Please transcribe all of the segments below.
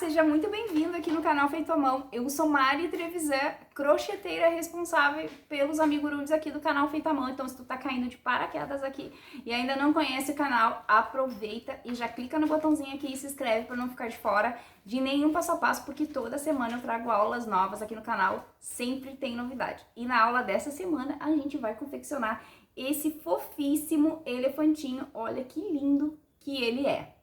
seja muito bem-vindo aqui no canal Feito à Mão. Eu sou Mari Trevisan, crocheteira responsável pelos amigurumis aqui do canal Feito à Mão. Então, se tu tá caindo de paraquedas aqui e ainda não conhece o canal, aproveita e já clica no botãozinho aqui e se inscreve para não ficar de fora de nenhum passo a passo, porque toda semana eu trago aulas novas aqui no canal, sempre tem novidade. E na aula dessa semana a gente vai confeccionar esse fofíssimo elefantinho. Olha que lindo que ele é.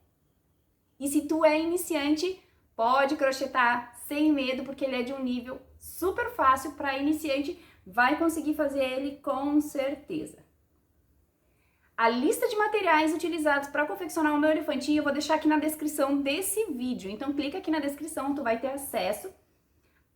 E se tu é iniciante, pode crochetar sem medo, porque ele é de um nível super fácil para iniciante, vai conseguir fazer ele com certeza. A lista de materiais utilizados para confeccionar o meu elefantinho eu vou deixar aqui na descrição desse vídeo. Então clica aqui na descrição, tu vai ter acesso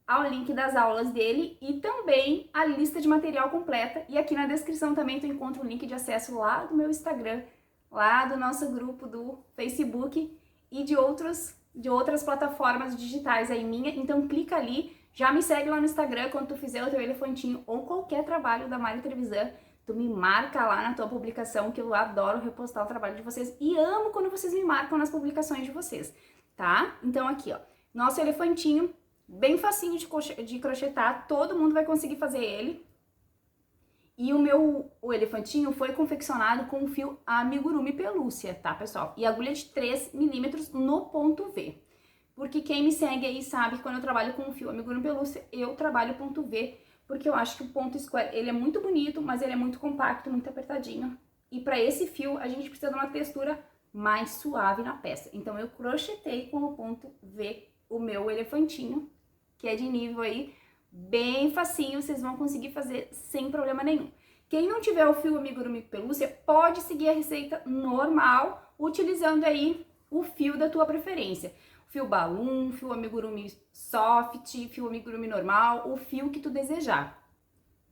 ao link das aulas dele e também a lista de material completa. E aqui na descrição também tu encontra o link de acesso lá do meu Instagram, lá do nosso grupo do Facebook e de outras plataformas digitais aí minha. Então clica ali, já me segue lá no Instagram quando tu fizer o teu elefantinho ou qualquer trabalho da Mari Trevisan, tu me marca lá na tua publicação, que eu adoro repostar o trabalho de vocês e amo quando vocês me marcam nas publicações de vocês, tá? Então aqui, ó, nosso elefantinho, bem facinho de crochetar, todo mundo vai conseguir fazer ele. E o elefantinho foi confeccionado com o fio amigurumi pelúcia, tá, pessoal? E agulha de 3 milímetros no ponto V. Porque quem me segue aí sabe que quando eu trabalho com o fio amigurumi pelúcia, eu trabalho ponto V, porque eu acho que o ponto square, ele é muito bonito, mas ele é muito compacto, muito apertadinho. E para esse fio, a gente precisa de uma textura mais suave na peça. Então, eu crochetei com o ponto V o meu elefantinho, que é de nível aí bem facinho, vocês vão conseguir fazer sem problema nenhum. Quem não tiver o fio amigurumi pelúcia, pode seguir a receita normal, utilizando aí o fio da tua preferência. Fio balloon, fio amigurumi soft, fio amigurumi normal, o fio que tu desejar.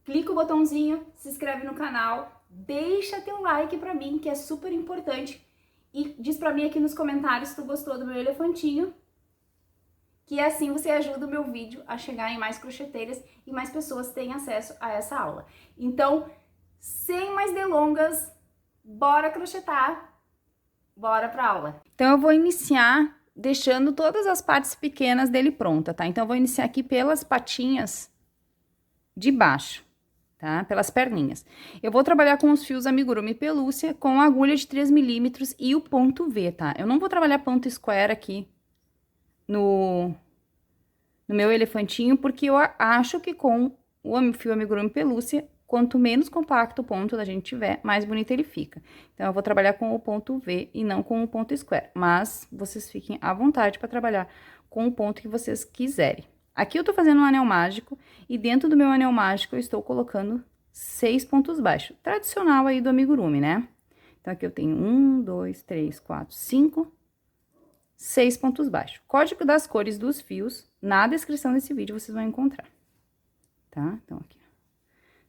Clica o botãozinho, se inscreve no canal, deixa teu like pra mim, que é super importante. E diz pra mim aqui nos comentários se tu gostou do meu elefantinho, que assim você ajuda o meu vídeo a chegar em mais crocheteiras e mais pessoas têm acesso a essa aula. Então, sem mais delongas, bora crochetar, bora pra aula. Então, eu vou iniciar deixando todas as partes pequenas dele pronta, tá? Então, eu vou iniciar aqui pelas patinhas de baixo, tá? Pelas perninhas. Eu vou trabalhar com os fios amigurumi pelúcia com a agulha de 3 milímetros e o ponto V, tá? Eu não vou trabalhar ponto square aqui no meu elefantinho, porque eu acho que com o fio amigurumi pelúcia, quanto menos compacto o ponto da gente tiver, mais bonito ele fica. Então, eu vou trabalhar com o ponto V e não com o ponto square, mas vocês fiquem à vontade para trabalhar com o ponto que vocês quiserem. Aqui eu tô fazendo um anel mágico e dentro do meu anel mágico eu estou colocando 6 pontos baixos, tradicional aí do amigurumi, né? Então, aqui eu tenho 1, 2, 3, 4, 5... 6 pontos baixos. Código das cores dos fios, na descrição desse vídeo vocês vão encontrar, tá? Então, aqui,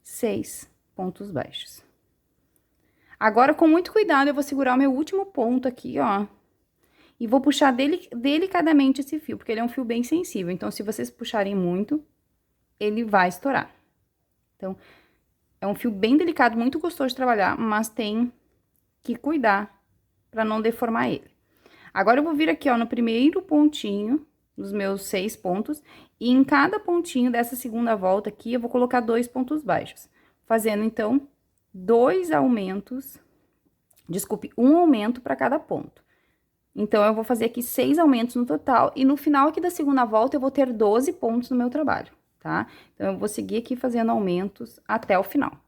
6 pontos baixos. Agora, com muito cuidado, eu vou segurar o meu último ponto aqui, ó, e vou puxar delicadamente esse fio, porque ele é um fio bem sensível, então, se vocês puxarem muito, ele vai estourar. Então, é um fio bem delicado, muito gostoso de trabalhar, mas tem que cuidar para não deformar ele. Agora, eu vou vir aqui, ó, no primeiro pontinho dos meus 6 pontos, e em cada pontinho dessa segunda volta aqui, eu vou colocar 2 pontos baixos, fazendo, então, 2 aumentos, desculpe, um aumento para cada ponto. Então, eu vou fazer aqui 6 aumentos no total, e no final aqui da segunda volta, eu vou ter 12 pontos no meu trabalho, tá? Então, eu vou seguir aqui fazendo aumentos até o final.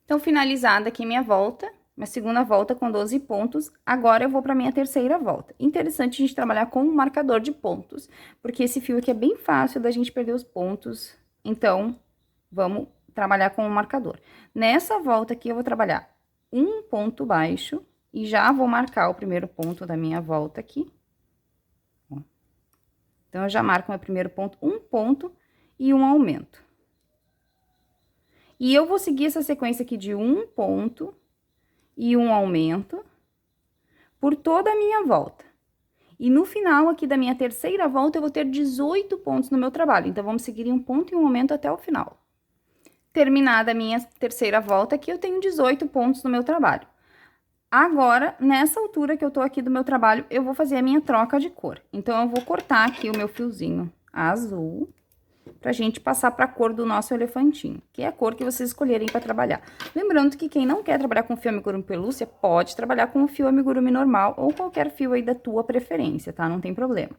Então, finalizada aqui minha volta, minha segunda volta com 12 pontos, agora eu vou para minha terceira volta. Interessante a gente trabalhar com um marcador de pontos, porque esse fio aqui é bem fácil da gente perder os pontos, então, vamos trabalhar com um marcador. Nessa volta aqui, eu vou trabalhar um ponto baixo, e já vou marcar o primeiro ponto da minha volta aqui. Então, eu já marco meu primeiro ponto, um ponto e um aumento. E eu vou seguir essa sequência aqui de um ponto e um aumento por toda a minha volta. E no final aqui da minha terceira volta, eu vou ter 18 pontos no meu trabalho. Então, vamos seguir em um ponto e um aumento até o final. Terminada a minha terceira volta aqui, eu tenho 18 pontos no meu trabalho. Agora, nessa altura que eu tô aqui do meu trabalho, eu vou fazer a minha troca de cor. Então, eu vou cortar aqui o meu fiozinho azul, pra gente passar pra cor do nosso elefantinho, que é a cor que vocês escolherem pra trabalhar. Lembrando que quem não quer trabalhar com fio amigurumi pelúcia, pode trabalhar com o fio amigurumi normal ou qualquer fio aí da tua preferência, tá? Não tem problema.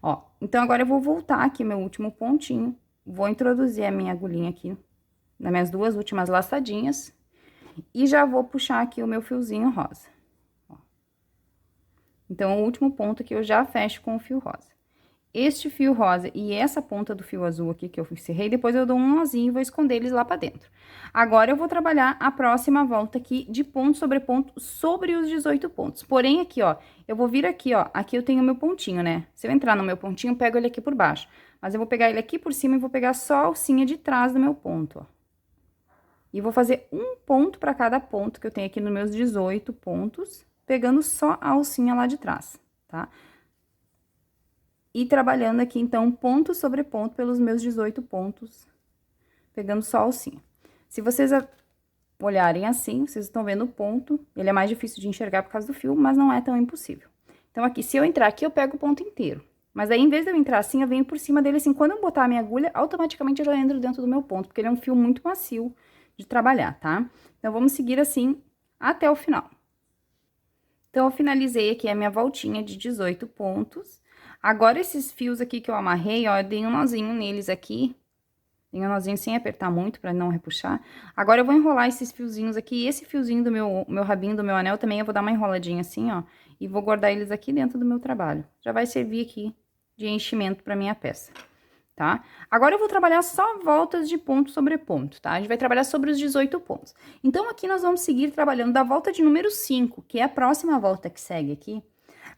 Ó, então agora eu vou voltar aqui meu último pontinho, vou introduzir a minha agulhinha aqui nas minhas duas últimas laçadinhas e já vou puxar aqui o meu fiozinho rosa. Ó. Então, o último ponto que eu já fecho com o fio rosa. Este fio rosa e essa ponta do fio azul aqui que eu encerrei, depois eu dou um nozinho e vou esconder eles lá pra dentro. Agora, eu vou trabalhar a próxima volta aqui de ponto sobre os 18 pontos. Porém, aqui, ó, eu vou vir aqui, ó, aqui eu tenho o meu pontinho, né? Se eu entrar no meu pontinho, eu pego ele aqui por baixo. Mas eu vou pegar ele aqui por cima e vou pegar só a alcinha de trás do meu ponto, ó. E vou fazer um ponto pra cada ponto que eu tenho aqui nos meus 18 pontos, pegando só a alcinha lá de trás, tá? E trabalhando aqui, então, ponto sobre ponto pelos meus 18 pontos, pegando só a alcinha. Se vocês olharem assim, vocês estão vendo o ponto, ele é mais difícil de enxergar por causa do fio, mas não é tão impossível. Então, aqui, se eu entrar aqui, eu pego o ponto inteiro. Mas aí, em vez de eu entrar assim, eu venho por cima dele assim, quando eu botar a minha agulha, automaticamente eu já entro dentro do meu ponto, porque ele é um fio muito macio de trabalhar, tá? Então, vamos seguir assim até o final. Então, eu finalizei aqui a minha voltinha de 18 pontos. Agora, esses fios aqui que eu amarrei, ó, eu dei um nozinho neles aqui. Dei um nozinho sem apertar muito, pra não repuxar. Agora, eu vou enrolar esses fiozinhos aqui. E esse fiozinho do meu rabinho, do meu anel, também eu vou dar uma enroladinha assim, ó. E vou guardar eles aqui dentro do meu trabalho. Já vai servir aqui de enchimento pra minha peça, tá? Agora, eu vou trabalhar só voltas de ponto sobre ponto, tá? A gente vai trabalhar sobre os 18 pontos. Então, aqui nós vamos seguir trabalhando da volta de número 5, que é a próxima volta que segue aqui,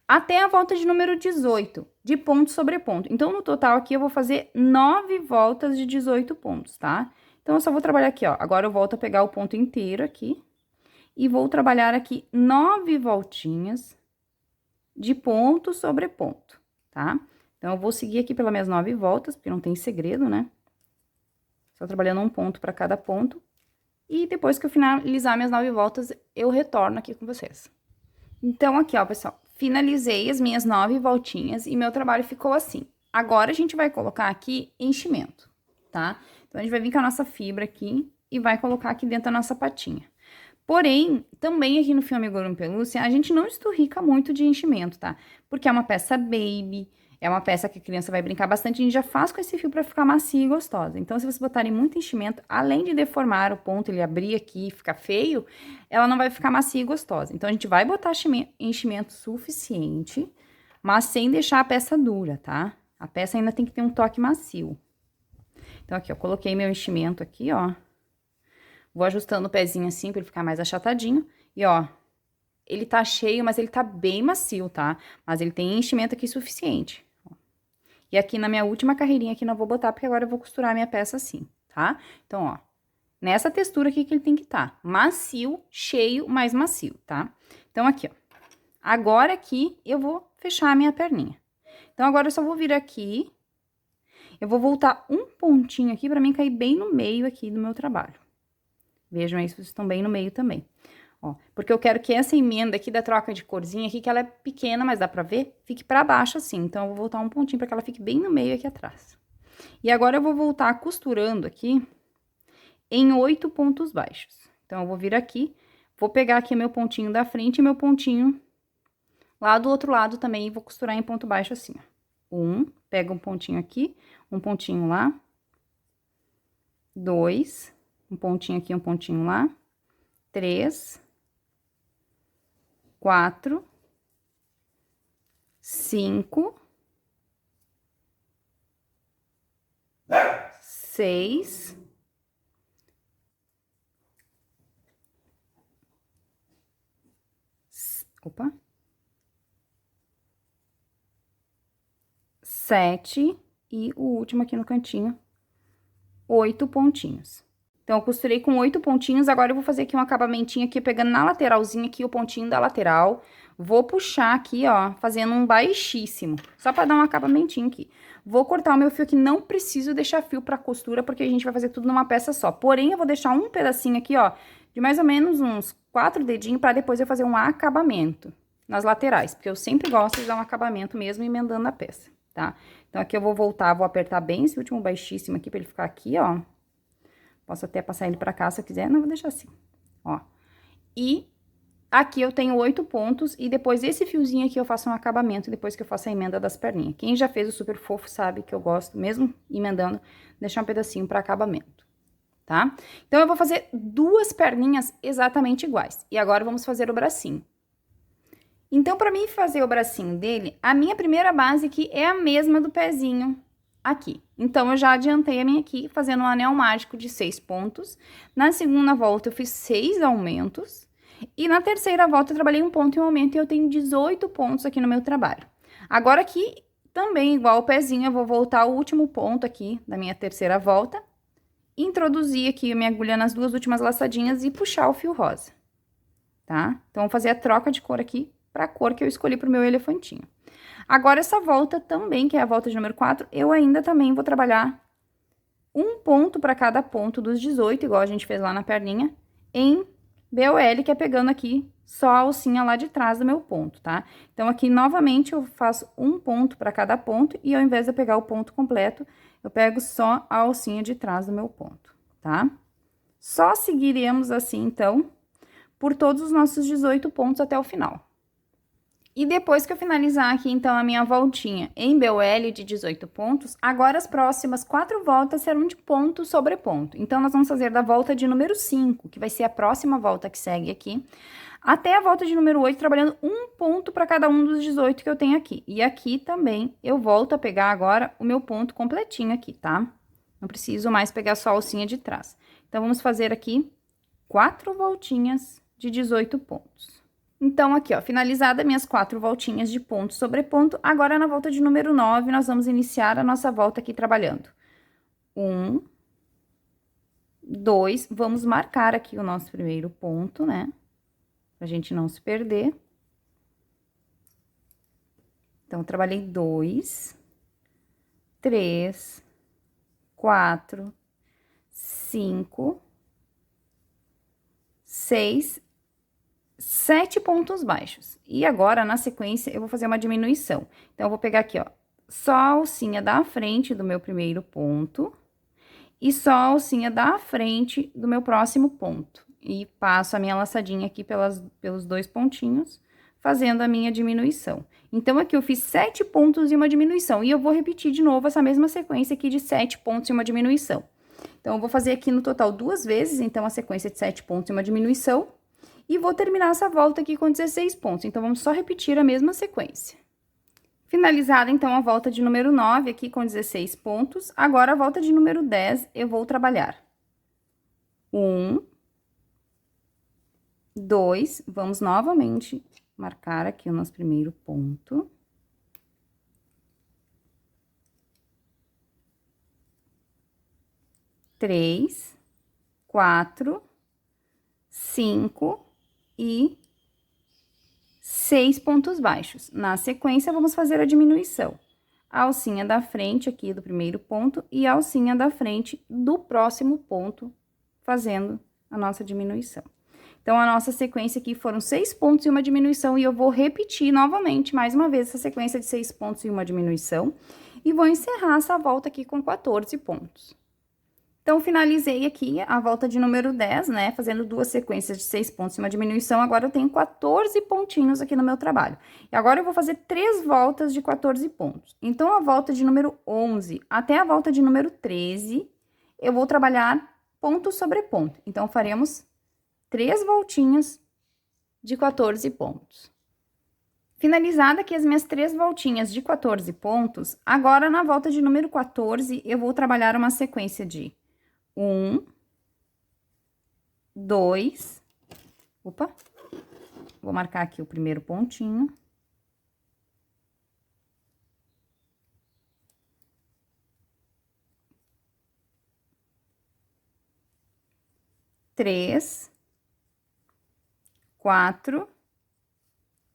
até a volta de número 18, de ponto sobre ponto. Então, no total aqui, eu vou fazer 9 voltas de 18 pontos, tá? Então, eu só vou trabalhar aqui, ó. Agora, eu volto a pegar o ponto inteiro aqui e vou trabalhar aqui 9 voltinhas de ponto sobre ponto, tá? Então, eu vou seguir aqui pelas minhas 9 voltas, porque não tem segredo, né? Só trabalhando um ponto para cada ponto. E depois que eu finalizar minhas 9 voltas, eu retorno aqui com vocês. Então, aqui, ó, pessoal, finalizei as minhas 9 voltinhas e meu trabalho ficou assim. Agora, a gente vai colocar aqui enchimento, tá? Então, a gente vai vir com a nossa fibra aqui e vai colocar aqui dentro da nossa patinha. Porém, também aqui no fio amigurumi pelúcia, a gente não esturrica muito de enchimento, tá? Porque é uma peça baby, é uma peça que a criança vai brincar bastante, a gente já faz com esse fio pra ficar macia e gostosa. Então, se vocês botarem muito enchimento, além de deformar o ponto, ele abrir aqui e ficar feio, ela não vai ficar macia e gostosa. Então, a gente vai botar enchimento suficiente, mas sem deixar a peça dura, tá? A peça ainda tem que ter um toque macio. Então, aqui, ó, coloquei meu enchimento aqui, ó. Vou ajustando o pezinho assim, pra ele ficar mais achatadinho. E, ó, ele tá cheio, mas ele tá bem macio, tá? Mas ele tem enchimento aqui suficiente. E aqui na minha última carreirinha aqui não vou botar, porque agora eu vou costurar a minha peça assim, tá? Então, ó, nessa textura aqui que ele tem que estar. Macio, cheio, mais macio, tá? Então, aqui, ó. Agora aqui eu vou fechar a minha perninha. Então, agora eu só vou vir aqui. Eu vou voltar um pontinho aqui pra mim cair bem no meio aqui do meu trabalho. Vejam aí se vocês estão bem no meio também. Ó, porque eu quero que essa emenda aqui da troca de corzinha aqui, que ela é pequena, mas dá pra ver, fique pra baixo assim. Então, eu vou voltar um pontinho pra que ela fique bem no meio aqui atrás. E agora, eu vou voltar costurando aqui em 8 pontos baixos. Então, eu vou vir aqui, vou pegar aqui meu pontinho da frente e meu pontinho lá do outro lado também, e vou costurar em ponto baixo assim, ó. Pega um pontinho aqui, um pontinho lá. 2, um pontinho aqui, um pontinho lá. 3, 4, 5, 6, 7 e o último aqui no cantinho, 8 pontinhos. Então, eu costurei com 8 pontinhos, agora eu vou fazer aqui um acabamentinho aqui, pegando na lateralzinha aqui o pontinho da lateral. Vou puxar aqui, ó, fazendo um baixíssimo, só pra dar um acabamentinho aqui. Vou cortar o meu fio aqui, não preciso deixar fio pra costura, porque a gente vai fazer tudo numa peça só. Porém, eu vou deixar um pedacinho aqui, ó, de mais ou menos uns 4 dedinhos, pra depois eu fazer um acabamento nas laterais, porque eu sempre gosto de dar um acabamento mesmo emendando a peça, tá? Então, aqui eu vou voltar, vou apertar bem esse último baixíssimo aqui, pra ele ficar aqui, ó. Posso até passar ele pra cá se eu quiser, não, vou deixar assim, ó. E aqui eu tenho 8 pontos, e depois esse fiozinho aqui eu faço um acabamento, depois que eu faço a emenda das perninhas. Quem já fez o super fofo sabe que eu gosto, mesmo emendando, deixar um pedacinho pra acabamento, tá? Então, eu vou fazer 2 perninhas exatamente iguais. E agora, vamos fazer o bracinho. Então, pra mim fazer o bracinho dele, a minha primeira base aqui é a mesma do pezinho aqui. Então, eu já adiantei a minha aqui, fazendo um anel mágico de 6 pontos. Na segunda volta, eu fiz 6 aumentos. E na terceira volta, eu trabalhei um ponto em um aumento e eu tenho 18 pontos aqui no meu trabalho. Agora, aqui, também igual o pezinho, eu vou voltar ao último ponto aqui da minha terceira volta. Introduzir aqui a minha agulha nas 2 últimas laçadinhas e puxar o fio rosa, tá? Então, vou fazer a troca de cor aqui pra cor que eu escolhi pro meu elefantinho. Agora, essa volta também, que é a volta de número 4, eu ainda também vou trabalhar um ponto para cada ponto dos 18, igual a gente fez lá na perninha, em BOL, que é pegando aqui só a alcinha lá de trás do meu ponto, tá? Então, aqui, novamente, eu faço um ponto para cada ponto, e ao invés de eu pegar o ponto completo, eu pego só a alcinha de trás do meu ponto, tá? Só seguiremos assim, então, por todos os nossos 18 pontos até o final. E depois que eu finalizar aqui, então, a minha voltinha em BOL de 18 pontos, agora as próximas 4 voltas serão de ponto sobre ponto. Então, nós vamos fazer da volta de número 5, que vai ser a próxima volta que segue aqui, até a volta de número 8, trabalhando um ponto para cada um dos 18 que eu tenho aqui. E aqui também eu volto a pegar agora o meu ponto completinho aqui, tá? Não preciso mais pegar só a alcinha de trás. Então, vamos fazer aqui 4 voltinhas de 18 pontos. Então, aqui, ó, finalizada minhas 4 voltinhas de ponto sobre ponto, agora na volta de número 9, nós vamos iniciar a nossa volta aqui trabalhando. 1, 2, vamos marcar aqui o nosso primeiro ponto, né? Pra gente não se perder. Então, trabalhei 2, 3, 4, 5, 6, 7 pontos baixos. E agora, na sequência, eu vou fazer uma diminuição. Então, eu vou pegar aqui, ó, só a alcinha da frente do meu primeiro ponto e só a alcinha da frente do meu próximo ponto. E passo a minha laçadinha aqui pelos 2 pontinhos, fazendo a minha diminuição. Então, aqui eu fiz 7 pontos e uma diminuição. E eu vou repetir de novo essa mesma sequência aqui de 7 pontos e uma diminuição. Então, eu vou fazer aqui no total 2 vezes, então, a sequência de 7 pontos e uma diminuição. E vou terminar essa volta aqui com 16 pontos. Então, vamos só repetir a mesma sequência. Finalizada, então, a volta de número 9 aqui com 16 pontos. Agora, a volta de número 10, eu vou trabalhar. 1, 2, vamos novamente marcar aqui o nosso primeiro ponto. 3, 4, 5 e 6 pontos baixos. Na sequência, vamos fazer a diminuição. A alcinha da frente aqui do primeiro ponto e a alcinha da frente do próximo ponto, fazendo a nossa diminuição. Então, a nossa sequência aqui foram 6 pontos e uma diminuição, e eu vou repetir novamente, mais uma vez, essa sequência de 6 pontos e uma diminuição, e vou encerrar essa volta aqui com 14 pontos. Então, finalizei aqui a volta de número 10, né? Fazendo 2 sequências de 6 pontos e uma diminuição. Agora, eu tenho 14 pontinhos aqui no meu trabalho. E agora, eu vou fazer 3 voltas de 14 pontos. Então, a volta de número 11 até a volta de número 13, eu vou trabalhar ponto sobre ponto. Então, faremos 3 voltinhas de 14 pontos. Finalizada aqui as minhas 3 voltinhas de 14 pontos, agora, na volta de número 14, eu vou trabalhar uma sequência de 1, 2, opa, vou marcar aqui o primeiro pontinho. 3, 4,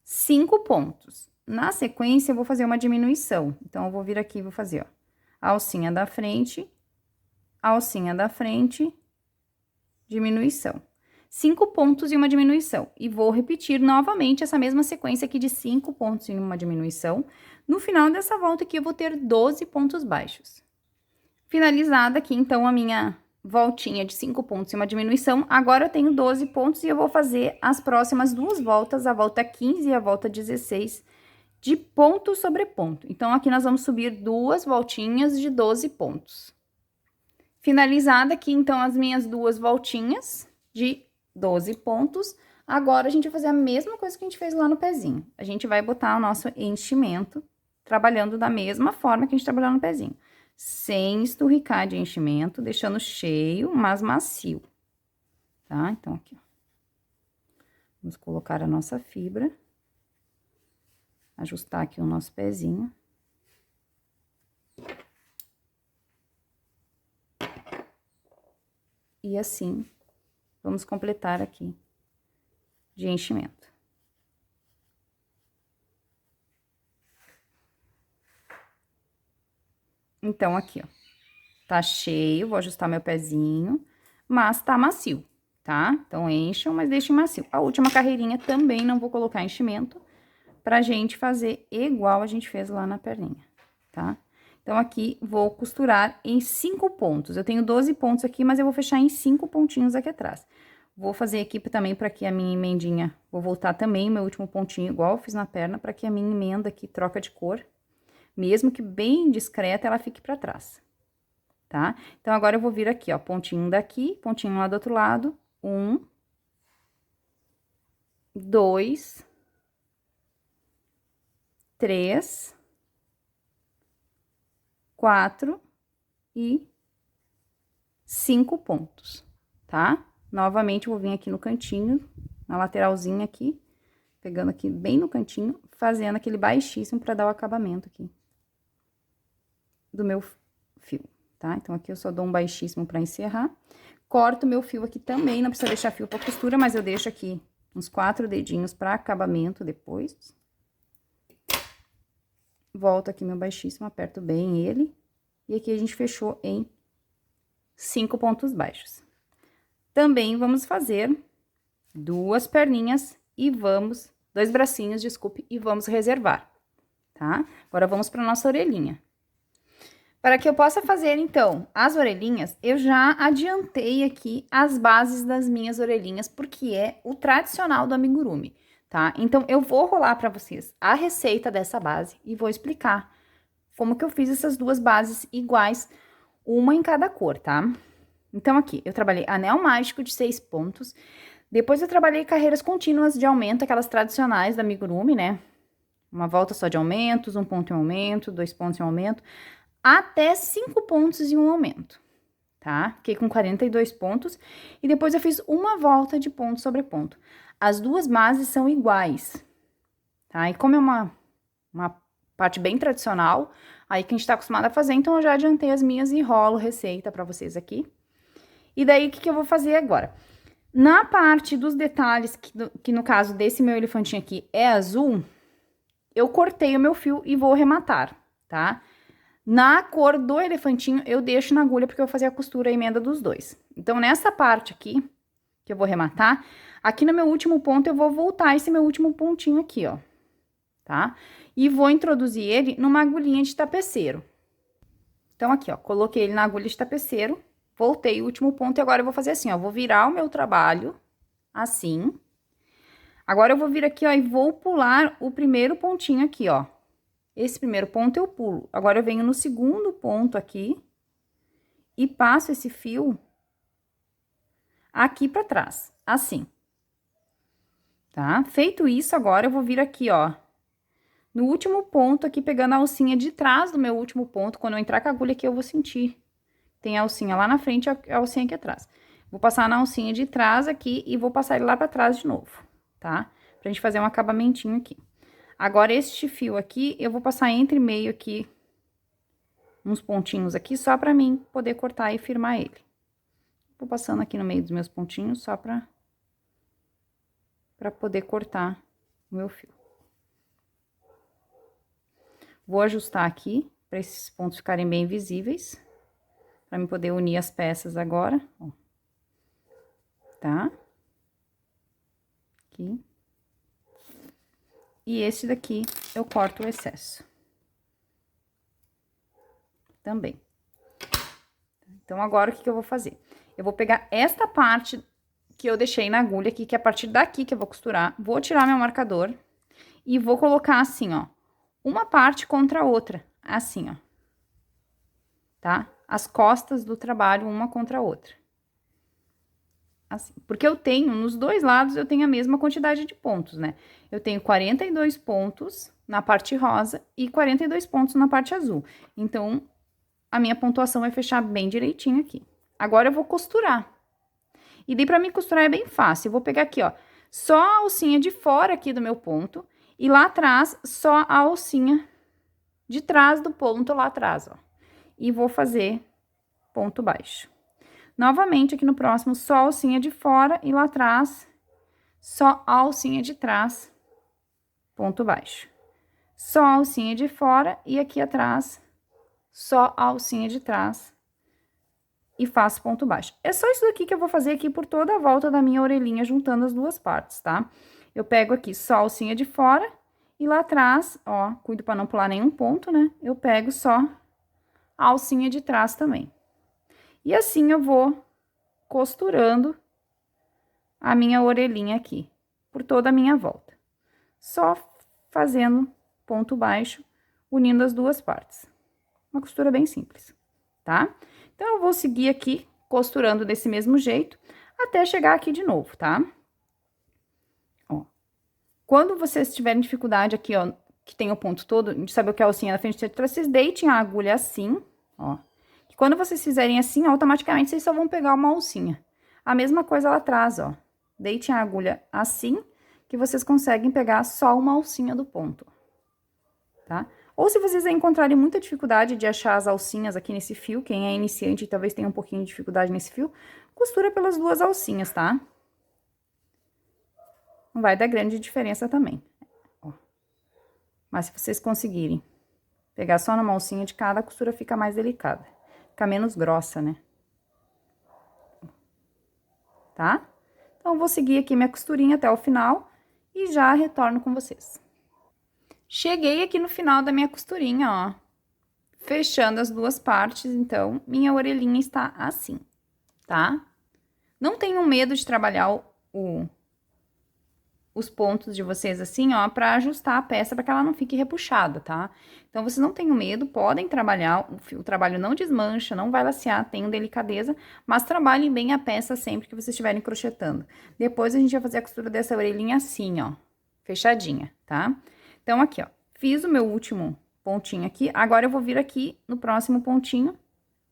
5 pontos. Na sequência, eu vou fazer uma diminuição. Então, eu vou vir aqui e vou fazer, ó, a alcinha da frente, diminuição. 5 pontos e uma diminuição. E vou repetir novamente essa mesma sequência aqui de 5 pontos e uma diminuição. No final dessa volta aqui, eu vou ter 12 pontos baixos. Finalizada aqui, então, a minha voltinha de 5 pontos e uma diminuição. Agora, eu tenho 12 pontos e eu vou fazer as próximas duas voltas, a volta 15 e a volta 16, de ponto sobre ponto. Então, aqui nós vamos subir duas voltinhas de 12 pontos. Finalizada aqui, então, as minhas duas voltinhas de 12 pontos. Agora, a gente vai fazer a mesma coisa que a gente fez lá no pezinho. A gente vai botar o nosso enchimento, trabalhando da mesma forma que a gente trabalhou no pezinho. Sem esturricar de enchimento, deixando cheio, mas macio. Tá? Então, aqui, ó. Vamos colocar a nossa fibra. Ajustar aqui o nosso pezinho. E assim, vamos completar aqui de enchimento. Então, aqui, ó, tá cheio, vou ajustar meu pezinho, mas tá macio, tá? Então, encham, mas deixem macio. A última carreirinha também não vou colocar enchimento, pra gente fazer igual a gente fez lá na perninha, tá? Então, aqui, vou costurar em 5 pontos. Eu tenho 12 pontos aqui, mas eu vou fechar em 5 pontinhos aqui atrás. Vou fazer aqui também para que a minha emendinha... Vou voltar também o meu último pontinho, igual eu fiz na perna, para que a minha emenda aqui troca de cor. Mesmo que bem discreta, ela fique pra trás, tá? Então, agora eu vou vir aqui, ó, pontinho daqui, pontinho lá do outro lado. 1, 2, 3, 4 e 5 pontos, tá? Novamente, eu vou vir aqui no cantinho, na lateralzinha aqui, pegando aqui bem no cantinho, fazendo aquele baixíssimo para dar o acabamento aqui do meu fio, tá? Então, aqui eu só dou um baixíssimo para encerrar. Corto meu fio aqui também, não precisa deixar fio para costura, mas eu deixo aqui uns 4 dedinhos para acabamento depois. Volto aqui meu baixíssimo, aperto bem ele. E aqui a gente fechou em 5 pontos baixos. Também vamos fazer duas perninhas e vamos... 2 bracinhos, desculpe, e vamos reservar, tá? Agora, vamos para nossa orelhinha. Para que eu possa fazer, então, as orelhinhas, eu já adiantei aqui as bases das minhas orelhinhas, porque é o tradicional do amigurumi, tá? Então, eu vou rolar para vocês a receita dessa base e vou explicar como que eu fiz essas duas bases iguais, uma em cada cor, tá? Então, aqui, eu trabalhei anel mágico de 6 pontos, depois eu trabalhei carreiras contínuas de aumento, aquelas tradicionais do amigurumi, né? Uma volta só de aumentos, um ponto em aumento, 2 pontos em aumento, até 5 pontos em um aumento, tá? Fiquei com 42 pontos, e depois eu fiz uma volta de ponto sobre ponto. As duas bases são iguais, tá? E como é uma parte bem tradicional, aí que a gente tá acostumado a fazer, então eu já adiantei as minhas e rolo receita pra vocês aqui. E daí, o que que eu vou fazer agora? Na parte dos detalhes, que no caso desse meu elefantinho aqui é azul, eu cortei o meu fio e vou arrematar, tá? Na cor do elefantinho, eu deixo na agulha, porque eu vou fazer a costura e emenda dos dois. Então, nessa parte aqui, que eu vou arrematar, aqui no meu último ponto, eu vou voltar esse meu último pontinho aqui, ó, tá? E vou introduzir ele numa agulhinha de tapeceiro. Então, aqui, ó, coloquei ele na agulha de tapeceiro, voltei o último ponto e agora eu vou fazer assim, ó, vou virar o meu trabalho, assim. Agora, eu vou vir aqui, ó, e vou pular o primeiro pontinho aqui, ó. Esse primeiro ponto eu pulo. Agora, eu venho no segundo ponto aqui e passo esse fio aqui pra trás, assim. Tá? Feito isso, agora eu vou vir aqui, ó, no último ponto aqui, pegando a alcinha de trás do meu último ponto. Quando eu entrar com a agulha aqui, eu vou sentir. Tem a alcinha lá na frente e a alcinha aqui atrás. Vou passar na alcinha de trás aqui e vou passar ele lá pra trás de novo, tá? Pra gente fazer um acabamentinho aqui. Agora, este fio aqui, eu vou passar entre meio aqui, uns pontinhos aqui, só pra mim poder cortar e firmar ele. Vou passando aqui no meio dos meus pontinhos, só pra poder cortar o meu fio. Vou ajustar aqui, pra esses pontos ficarem bem visíveis, pra mim poder unir as peças agora, ó. Tá? Aqui. E esse daqui eu corto o excesso. Também. Então, agora, o que eu vou fazer? Eu vou pegar esta parte que eu deixei na agulha aqui, que é a partir daqui que eu vou costurar, vou tirar meu marcador e vou colocar assim, ó, uma parte contra a outra, assim, ó. Tá? As costas do trabalho, uma contra a outra. Assim, porque eu tenho, nos dois lados, eu tenho a mesma quantidade de pontos, né? Eu tenho 42 pontos na parte rosa e 42 pontos na parte azul. Então, a minha pontuação vai fechar bem direitinho aqui. Agora, eu vou costurar. E daí, pra mim costurar é bem fácil. Eu vou pegar aqui, ó, só a alcinha de fora aqui do meu ponto. E lá atrás, só a alcinha de trás do ponto lá atrás, ó. E vou fazer ponto baixo. Novamente, aqui no próximo, só a alcinha de fora e lá atrás, só a alcinha de trás, ponto baixo. Só a alcinha de fora e aqui atrás, só a alcinha de trás e faço ponto baixo. É só isso daqui que eu vou fazer aqui por toda a volta da minha orelhinha, juntando as duas partes, tá? Eu pego aqui só a alcinha de fora e lá atrás, ó, cuido pra não pular nenhum ponto, né? Eu pego só a alcinha de trás também. E assim eu vou costurando a minha orelhinha aqui, por toda a minha volta. Só fazendo ponto baixo, unindo as duas partes. Uma costura bem simples, tá? Então, eu vou seguir aqui, costurando desse mesmo jeito, até chegar aqui de novo, tá? Ó. Quando vocês tiverem dificuldade aqui, ó, que tem o ponto todo, de saber o que é a alcinha na frente e atrás, vocês deitem a agulha assim, ó. Quando vocês fizerem assim, automaticamente vocês só vão pegar uma alcinha. A mesma coisa lá atrás, ó. Deitem a agulha assim, que vocês conseguem pegar só uma alcinha do ponto, tá? Ou se vocês encontrarem muita dificuldade de achar as alcinhas aqui nesse fio, quem é iniciante talvez tenha um pouquinho de dificuldade nesse fio, costura pelas duas alcinhas, tá? Não vai dar grande diferença também, ó. Mas se vocês conseguirem pegar só numa alcinha de cada, a costura fica mais delicada. Fica menos grossa, né? Tá? Então, eu vou seguir aqui minha costurinha até o final e já retorno com vocês. Cheguei aqui no final da minha costurinha, ó. Fechando as duas partes, então, minha orelhinha está assim, tá? Não tenham medo de trabalhar os pontos de vocês assim, ó, pra ajustar a peça, para que ela não fique repuxada, tá? Então, vocês não tenham medo, podem trabalhar, o trabalho não desmancha, não vai lacear, tenham delicadeza, mas trabalhem bem a peça sempre que vocês estiverem crochetando. Depois, a gente vai fazer a costura dessa orelhinha assim, ó, fechadinha, tá? Então, aqui, ó, fiz o meu último pontinho aqui, agora eu vou vir aqui no próximo pontinho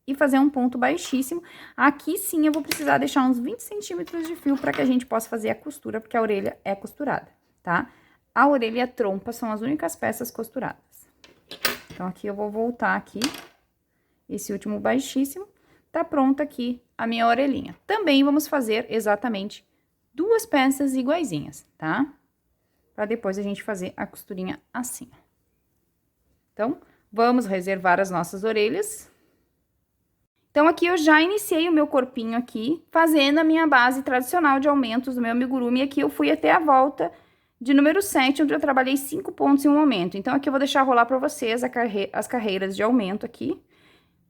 e fazer um ponto baixíssimo. Aqui sim eu vou precisar deixar uns 20 centímetros de fio para que a gente possa fazer a costura, porque a orelha é costurada, tá? A orelha e a trompa são as únicas peças costuradas. Então, aqui eu vou voltar aqui, esse último baixíssimo, tá pronta aqui a minha orelhinha. Também vamos fazer exatamente duas peças iguaizinhas, tá? Para depois a gente fazer a costurinha assim. Então, vamos reservar as nossas orelhas. Então, aqui eu já iniciei o meu corpinho aqui, fazendo a minha base tradicional de aumentos do meu amigurumi. Aqui eu fui até a volta de número 7, onde eu trabalhei 5 pontos em um aumento. Então, aqui eu vou deixar rolar pra vocês as carreiras de aumento aqui,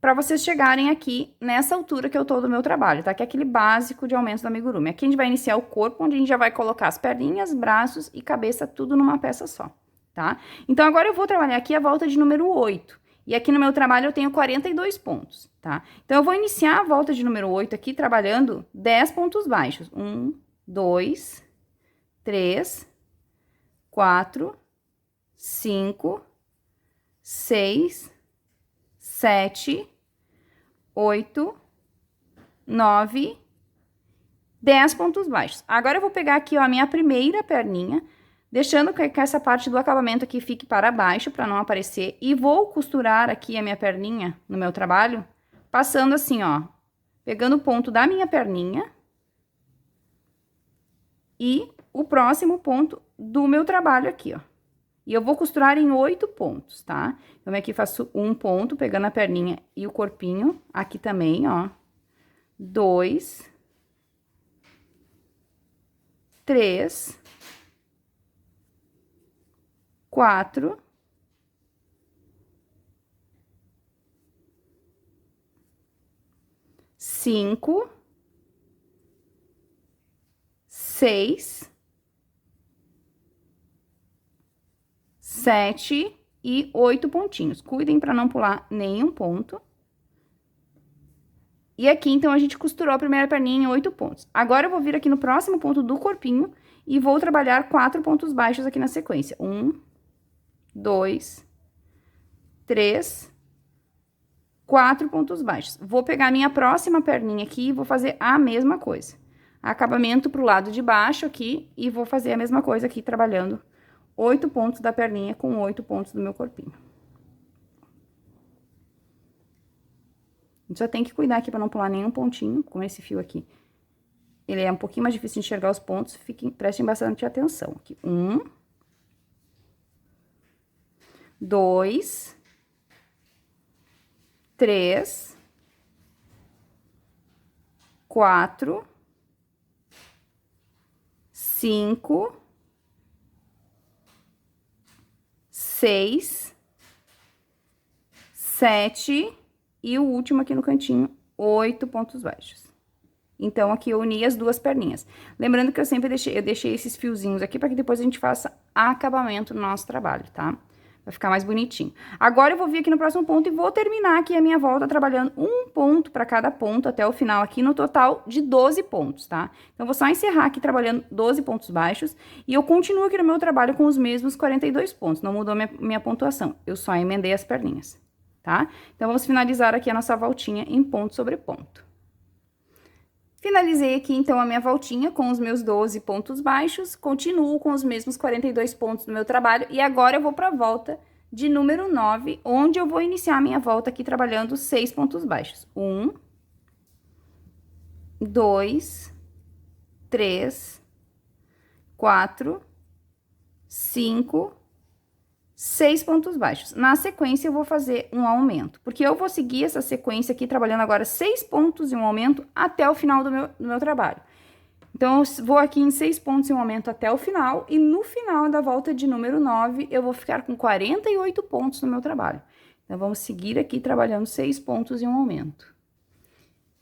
pra vocês chegarem aqui nessa altura que eu tô do meu trabalho, tá? Que é aquele básico de aumento do amigurumi. Aqui a gente vai iniciar o corpo, onde a gente já vai colocar as perninhas, braços e cabeça, tudo numa peça só, tá? Então, agora eu vou trabalhar aqui a volta de número 8. E aqui no meu trabalho eu tenho 42 pontos, tá? Então, eu vou iniciar a volta de número 8 aqui trabalhando 10 pontos baixos. 1, 2, 3, 4, 5, 6, 7, 8, 9, 10 pontos baixos. Agora, eu vou pegar aqui, ó, a minha primeira perninha, deixando que essa parte do acabamento aqui fique para baixo, para não aparecer. E vou costurar aqui a minha perninha no meu trabalho, passando assim, ó, pegando o ponto da minha perninha e o próximo ponto do meu trabalho aqui, ó. E eu vou costurar em 8 pontos, tá? Então, aqui faço um ponto, pegando a perninha e o corpinho. Aqui também, ó. 2, 3, 4, 5, 6, 7 e 8 pontinhos. Cuidem para não pular nenhum ponto. E aqui, então, a gente costurou a primeira perninha em 8 pontos. Agora, eu vou vir aqui no próximo ponto do corpinho e vou trabalhar 4 pontos baixos aqui na sequência. 1, 2, 3, 4 pontos baixos. Vou pegar a minha próxima perninha aqui e vou fazer a mesma coisa. Acabamento pro lado de baixo aqui e vou fazer a mesma coisa aqui, trabalhando 8 pontos da perninha com 8 pontos do meu corpinho. A gente só tem que cuidar aqui para não pular nenhum pontinho, com esse fio aqui. Ele é um pouquinho mais difícil de enxergar os pontos, prestem bastante atenção. Aqui, 1, 2, 3, 4, 5, 6, 7 e o último aqui no cantinho, 8 pontos baixos. Então, aqui eu uni as duas perninhas. Lembrando que eu sempre deixei esses fiozinhos aqui para que depois a gente faça acabamento no nosso trabalho, tá? Vai ficar mais bonitinho. Agora, eu vou vir aqui no próximo ponto e vou terminar aqui a minha volta trabalhando um ponto para cada ponto até o final aqui, no total de 12 pontos, tá? Então, vou só encerrar aqui trabalhando 12 pontos baixos e eu continuo aqui no meu trabalho com os mesmos 42 pontos, não mudou minha pontuação, eu só emendei as perninhas, tá? Então, vamos finalizar aqui a nossa voltinha em ponto sobre ponto. Finalizei aqui, então, a minha voltinha com os meus 12 pontos baixos, continuo com os mesmos 42 pontos do meu trabalho, e agora eu vou para a volta de número 9, onde eu vou iniciar a minha volta aqui trabalhando 6 pontos baixos. 1, 2, 3, 4, 5, 6 pontos baixos. Na sequência, eu vou fazer um aumento, porque eu vou seguir essa sequência aqui, trabalhando agora 6 pontos e um aumento até o final do meu trabalho. Então, eu vou aqui em 6 pontos e um aumento até o final, e no final da volta de número 9, eu vou ficar com 48 pontos no meu trabalho. Então, vamos seguir aqui trabalhando 6 pontos e um aumento.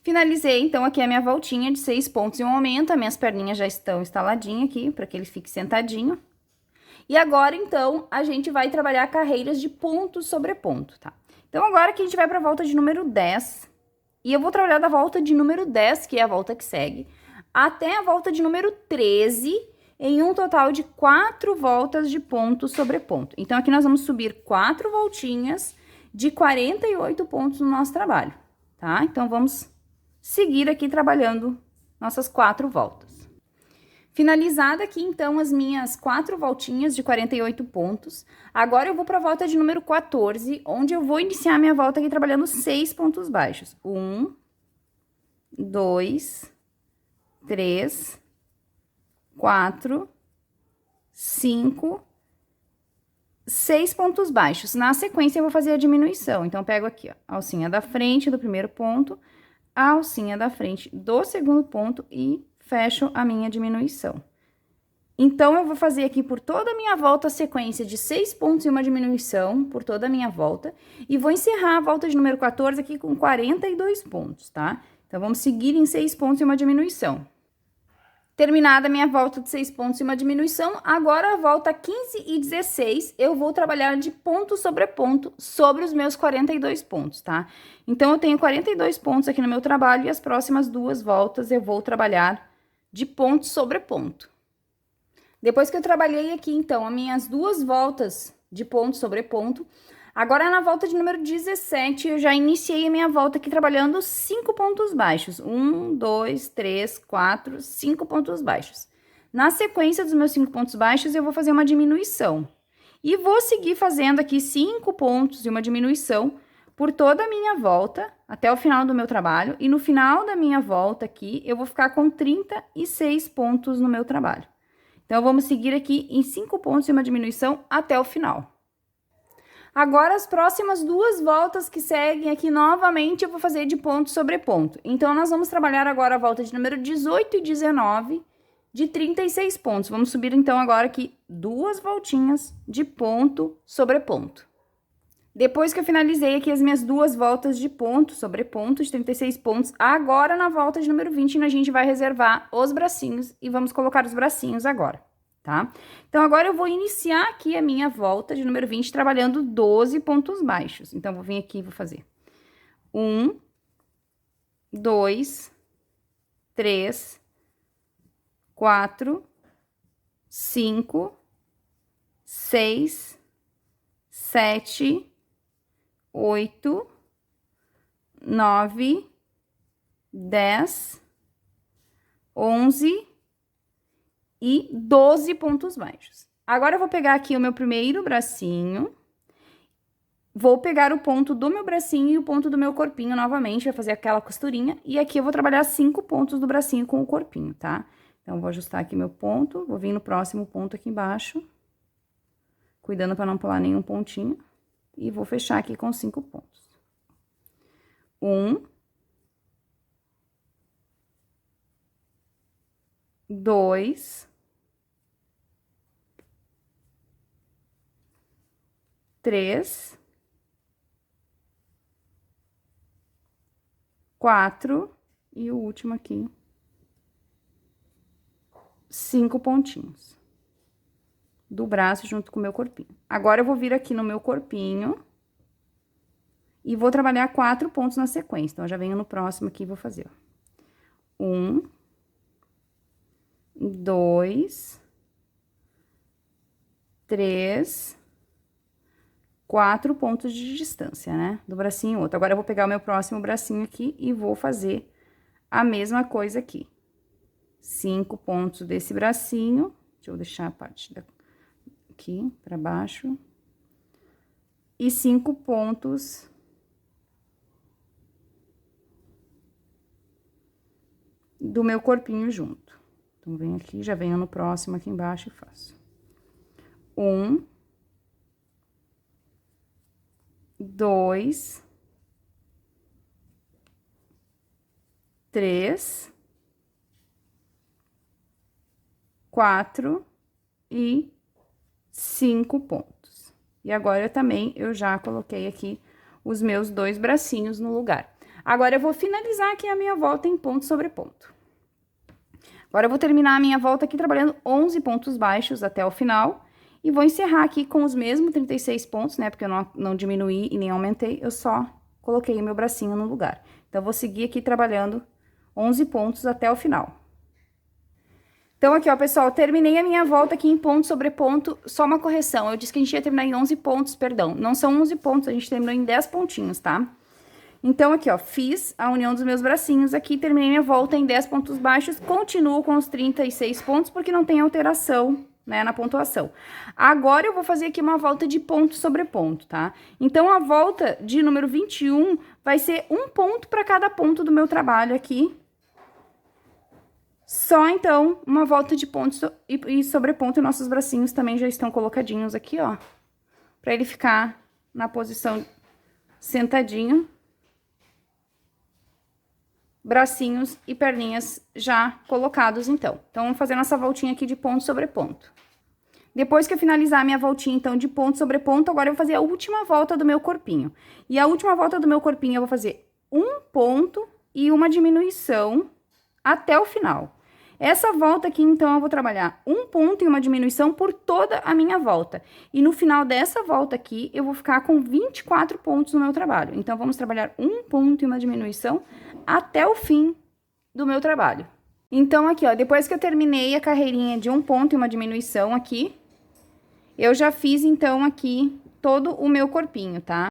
Finalizei, então, aqui a minha voltinha de 6 pontos e um aumento, as minhas perninhas já estão instaladinhas aqui, para que ele fique sentadinho. E agora, então, a gente vai trabalhar carreiras de ponto sobre ponto, tá? Então, agora que a gente vai para a volta de número 10, e eu vou trabalhar da volta de número 10, que é a volta que segue, até a volta de número 13, em um total de 4 voltas de ponto sobre ponto. Então, aqui nós vamos subir 4 voltinhas de 48 pontos no nosso trabalho, tá? Então, vamos seguir aqui trabalhando nossas 4 voltas. Finalizada aqui, então, as minhas 4 voltinhas de 48 pontos, agora eu vou para a volta de número 14, onde eu vou iniciar minha volta aqui trabalhando 6 pontos baixos. 1, 2, 3, 4, 5, 6 pontos baixos. Na sequência, eu vou fazer a diminuição. Então, eu pego aqui, ó, a alcinha da frente do primeiro ponto, a alcinha da frente do segundo ponto e fecho a minha diminuição. Então, eu vou fazer aqui por toda a minha volta a sequência de 6 pontos e uma diminuição por toda a minha volta. E vou encerrar a volta de número 14 aqui com 42 pontos, tá? Então, vamos seguir em 6 pontos e uma diminuição. Terminada a minha volta de 6 pontos e uma diminuição, agora a volta 15 e 16, eu vou trabalhar de ponto sobre os meus 42 pontos, tá? Então, eu tenho 42 pontos aqui no meu trabalho e as próximas 2 voltas eu vou trabalhar de ponto sobre ponto. Depois que eu trabalhei aqui, então, as minhas 2 voltas de ponto sobre ponto, agora na volta de número 17, eu já iniciei a minha volta aqui trabalhando 5 pontos baixos. 1, 2, 3, 4, 5 pontos baixos. Na sequência dos meus 5 pontos baixos, eu vou fazer uma diminuição. E vou seguir fazendo aqui 5 pontos e uma diminuição por toda a minha volta, até o final do meu trabalho, e no final da minha volta aqui, eu vou ficar com 36 pontos no meu trabalho. Então, vamos seguir aqui em 5 pontos e uma diminuição até o final. Agora, as próximas 2 voltas que seguem aqui, novamente, eu vou fazer de ponto sobre ponto. Então, nós vamos trabalhar agora a volta de número 18 e 19, de 36 pontos. Vamos subir, então, agora aqui 2 voltinhas de ponto sobre ponto. Depois que eu finalizei aqui as minhas 2 voltas de ponto sobre ponto, de 36 pontos, agora na volta de número 20, a gente vai reservar os bracinhos e vamos colocar os bracinhos agora, tá? Então, agora eu vou iniciar aqui a minha volta de número 20, trabalhando 12 pontos baixos. Então, vou vir aqui e vou fazer 1, 2, 3, 4, 5, 6, 7, 8, 9, 10, 11 e 12 pontos baixos. Agora, eu vou pegar aqui o meu primeiro bracinho, vou pegar o ponto do meu bracinho e o ponto do meu corpinho novamente, vai fazer aquela costurinha, e aqui eu vou trabalhar 5 pontos do bracinho com o corpinho, tá? Então, vou ajustar aqui meu ponto, vou vir no próximo ponto aqui embaixo, cuidando para não pular nenhum pontinho. E vou fechar aqui com 5 pontos. 1, 2, 3, 4 e o último aqui, 5 pontinhos do braço junto com o meu corpinho. Agora, eu vou vir aqui no meu corpinho e vou trabalhar 4 pontos na sequência. Então, eu já venho no próximo aqui e vou fazer, ó. 1, 2, 3, 4 pontos de distância, né? Do bracinho outro. Agora, eu vou pegar o meu próximo bracinho aqui e vou fazer a mesma coisa aqui. 5 pontos desse bracinho. Deixa eu deixar a parte aqui pra baixo. E 5 pontos do meu corpinho junto. Então, venho aqui, já venho no próximo aqui embaixo e faço. 1, 2, 3, 4 e 5 pontos. E agora, eu já coloquei aqui os meus 2 bracinhos no lugar. Agora, eu vou finalizar aqui a minha volta em ponto sobre ponto. Agora, eu vou terminar a minha volta aqui trabalhando 11 pontos baixos até o final. E vou encerrar aqui com os mesmos 36 pontos, né? Porque eu não diminuí e nem aumentei, eu só coloquei o meu bracinho no lugar. Então, eu vou seguir aqui trabalhando 11 pontos até o final. Então, aqui, ó, pessoal, terminei a minha volta aqui em ponto sobre ponto, só uma correção. Eu disse que a gente ia terminar em 11 pontos, perdão. Não são 11 pontos, a gente terminou em 10 pontinhos, tá? Então, aqui, ó, fiz a união dos meus bracinhos aqui, terminei minha volta em 10 pontos baixos, continuo com os 36 pontos, porque não tem alteração, né, na pontuação. Agora, eu vou fazer aqui uma volta de ponto sobre ponto, tá? Então, a volta de número 21 vai ser 1 ponto para cada ponto do meu trabalho aqui. Só, então, uma volta de ponto e sobre ponto, e nossos bracinhos também já estão colocadinhos aqui, ó. Pra ele ficar na posição sentadinho. Bracinhos e perninhas já colocados, então. Então, vamos fazer nossa voltinha aqui de ponto sobre ponto. Depois que eu finalizar a minha voltinha, então, de ponto sobre ponto, agora eu vou fazer a última volta do meu corpinho. E a última volta do meu corpinho, eu vou fazer 1 ponto e uma diminuição até o final. Essa volta aqui, então, eu vou trabalhar 1 ponto e uma diminuição por toda a minha volta. E no final dessa volta aqui, eu vou ficar com 24 pontos no meu trabalho. Então, vamos trabalhar 1 ponto e uma diminuição até o fim do meu trabalho. Então, aqui, ó, depois que eu terminei a carreirinha de 1 ponto e uma diminuição aqui, eu já fiz, então, aqui todo o meu corpinho, tá?